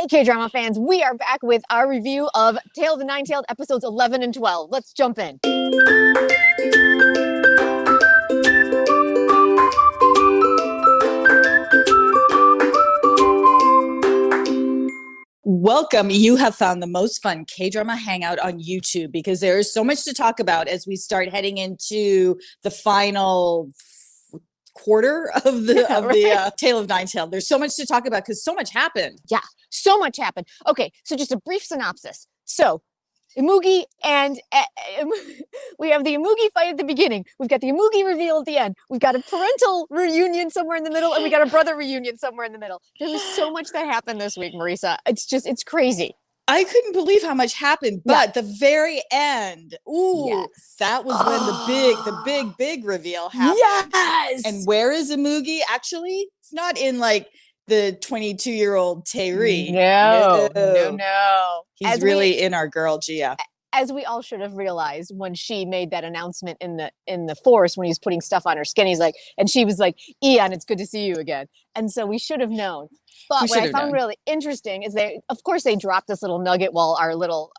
Hey K-drama fans, we are back with our review of Tale of the Nine-Tailed episodes 11 and 12. Let's jump in. Welcome. You have found the most fun K-drama hangout on YouTube because there is so much to talk about as we start heading into the final quarter of the Tale of Nine-Tailed. There's so much to talk about because so much happened. Yeah, so much happened. Okay, so just a brief synopsis. So, Imugi and we have the Imugi fight at the beginning. We've got the Imugi reveal at the end. We've got a parental reunion somewhere in the middle, and we got a brother reunion somewhere in the middle. There was so much that happened this week, Marisa. It's crazy. I couldn't believe how much happened, but the very end, that was when the big reveal happened. Yes! And where is Imugi? Actually, it's not in like the 22-year-old TaeRi. No. He's really in our girl JiAh. As we all should have realized when she made that announcement in the forest when he was putting stuff on her skin, and she was like, Yeon, it's good to see you again. And so we should have known. But what I found really interesting is of course they dropped this little nugget while our little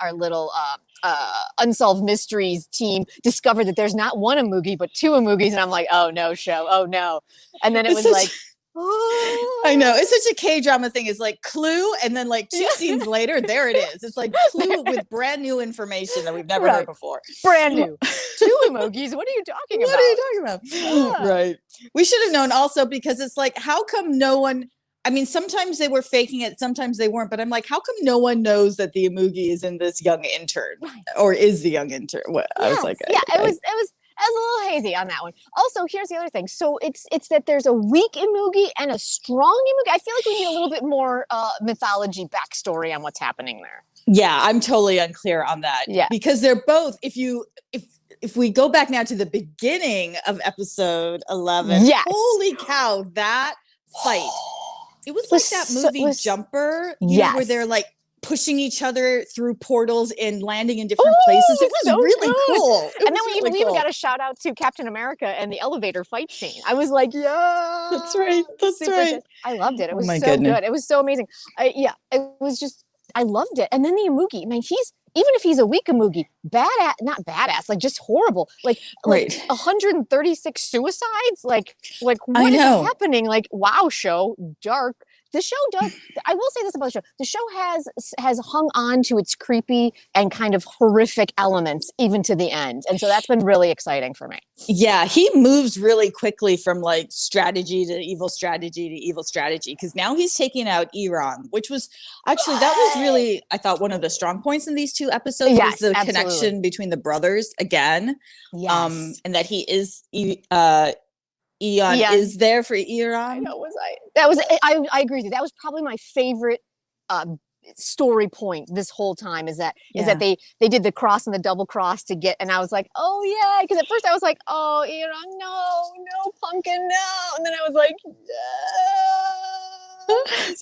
Unsolved Mysteries team discovered that there's not one Imugi, but two Imugis. And I'm like, oh no, show. Oh no. And then it was like, I know, it's such a K-drama thing. It's like clue, and then like two scenes later, there it is. It's like clue with brand new information that we've never heard before. Brand new. Two emojis. What are you talking about? What are you talking about? Yeah. Right. We should have known also because it's like, how come no one? I mean, sometimes they were faking it, sometimes they weren't. But I'm like, how come no one knows that the Imugi is in this young intern, or is the young intern? I was like, it was a little hazy on that one. Also, here's the other thing. So it's that there's a weak Imugi and a strong Imugi. I feel like we need a little bit more mythology backstory on what's happening there. Yeah, I'm totally unclear on that. Yeah, because they're both. If we go back now to the beginning of episode 11, holy cow, that fight! It was like that movie Jumper, where they're like pushing each other through portals and landing in different places. It was so really cool. And then we even got a shout out to Captain America and the elevator fight scene. I was like, yeah, that's right. That's right. Good. I loved it. It was so good. It was so amazing. It was just, I loved it. And then the Imugi, I mean, even if he's a weak Imugi, not badass, like just horrible, like 136 suicides, like what is happening? Like, wow, show dark. The show does. I will say this about the show: the show has hung on to its creepy and kind of horrific elements even to the end, and so that's been really exciting for me. Yeah, he moves really quickly from like strategy to evil strategy to evil strategy because now he's taking out Iran, which was actually that was really I thought one of the strong points in these two episodes was the connection between the brothers again, and that he is. Yeon is there for Iran. I agree with you. That was probably my favorite story point this whole time is that they did the cross and the double cross to get, and I was like, oh yeah, because at first I was like, oh Iran, no pumpkin, no, and then I was like,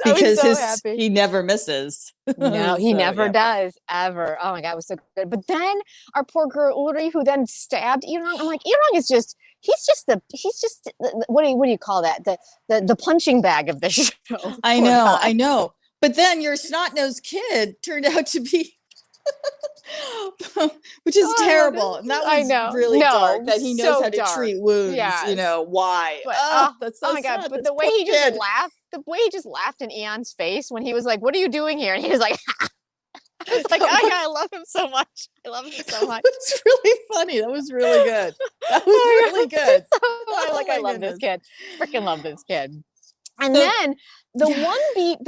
because he never misses. No, he never does ever. Oh my god, it was so good. But then our poor girl Uri, who then stabbed Iran. I'm like, Iran is just. He's just what do you call that? The punching bag of the show. I know. But then your snot-nosed kid turned out to be, which is terrible. And that was really dark. That he knows how to treat wounds. Yes. You know why? But, that's so sad. God! But the way he just laughed in Eon's face when he was like, "What are you doing here?" And he was like. It's like, I love him so much. I love him so much. It's really funny. That was really good. That was really good. I love this kid. Freaking love this kid. And then the one beat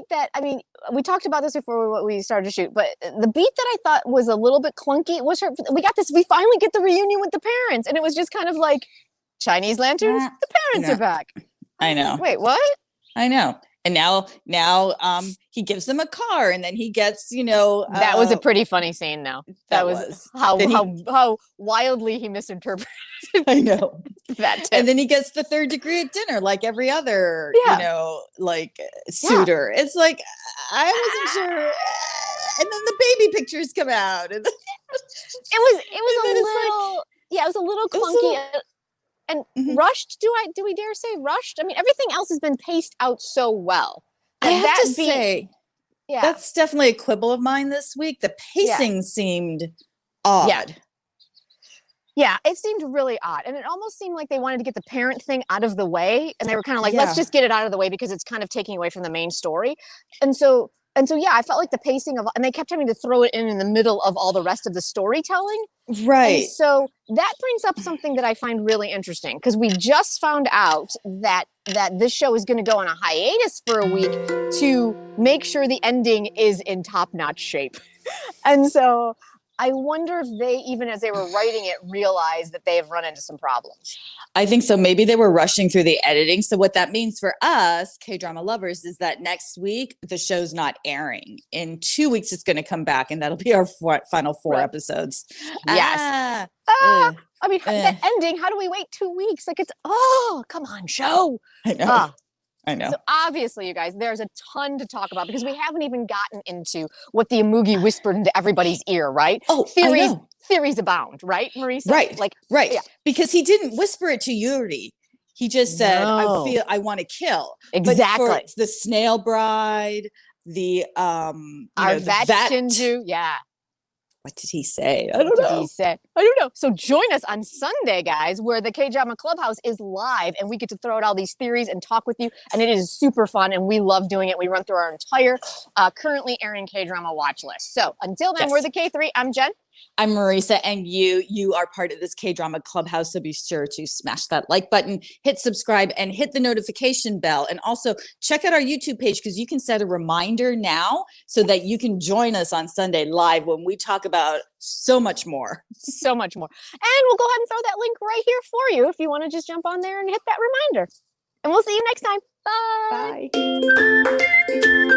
that, I mean, we talked about this before we started to shoot, but the beat that I thought was a little bit clunky was we finally get the reunion with the parents. And it was just kind of like Chinese lanterns, the parents are back. I know. Wait, what? I know. And now he gives them a car, and then he gets, that was a pretty funny scene. Now that was how wildly he misinterpreted. I know that tip. And then he gets the third degree at dinner, like every other, suitor. It's like I wasn't sure. And then the baby pictures come out, and it was a little clunky. And rushed, do we dare say rushed? I mean, everything else has been paced out so well I have to say, that's definitely a quibble of mine this week. The pacing seemed odd. Yeah, it seemed really odd. And it almost seemed like they wanted to get the parent thing out of the way. And they were kind of like, let's just get it out of the way because it's kind of taking away from the main story. And so, yeah, I felt like the pacing of, and they kept having to throw it in the middle of all the rest of the storytelling. Right. And so that brings up something that I find really interesting because we just found out that this show is going to go on a hiatus for a week to make sure the ending is in top-notch shape. And so I wonder if they, even as they were writing it, realized that they have run into some problems. I think so. Maybe they were rushing through the editing. So what that means for us, K-drama lovers, is that next week, the show's not airing. In 2 weeks, it's going to come back, and that'll be our final 4 episodes. Yes. I mean, the ending, how do we wait 2 weeks? Like, it's, come on, show. I know. I know. So obviously, you guys, there's a ton to talk about because we haven't even gotten into what the Imugi whispered into everybody's ear, right? Oh, theories abound, right, Marisa? Right. Yeah. Because he didn't whisper it to Yuri. He just said, I want to kill. Exactly. But for the snail bride, the vet Shinju, What did he say? I don't know. I don't know. So join us on Sunday, guys, where the K-Drama Clubhouse is live and we get to throw out all these theories and talk with you. And it is super fun and we love doing it. We run through our entire currently airing K-Drama Watchlist. So until then, we're the K3. I'm Jen. I'm Marisa, and you are part of this K-Drama Clubhouse, so be sure to smash that like button, hit subscribe, and hit the notification bell. And also check out our YouTube page because you can set a reminder now so that you can join us on Sunday live when we talk about so much more. So much more. And we'll go ahead and throw that link right here for you if you want to just jump on there and hit that reminder. And we'll see you next time. Bye. Bye.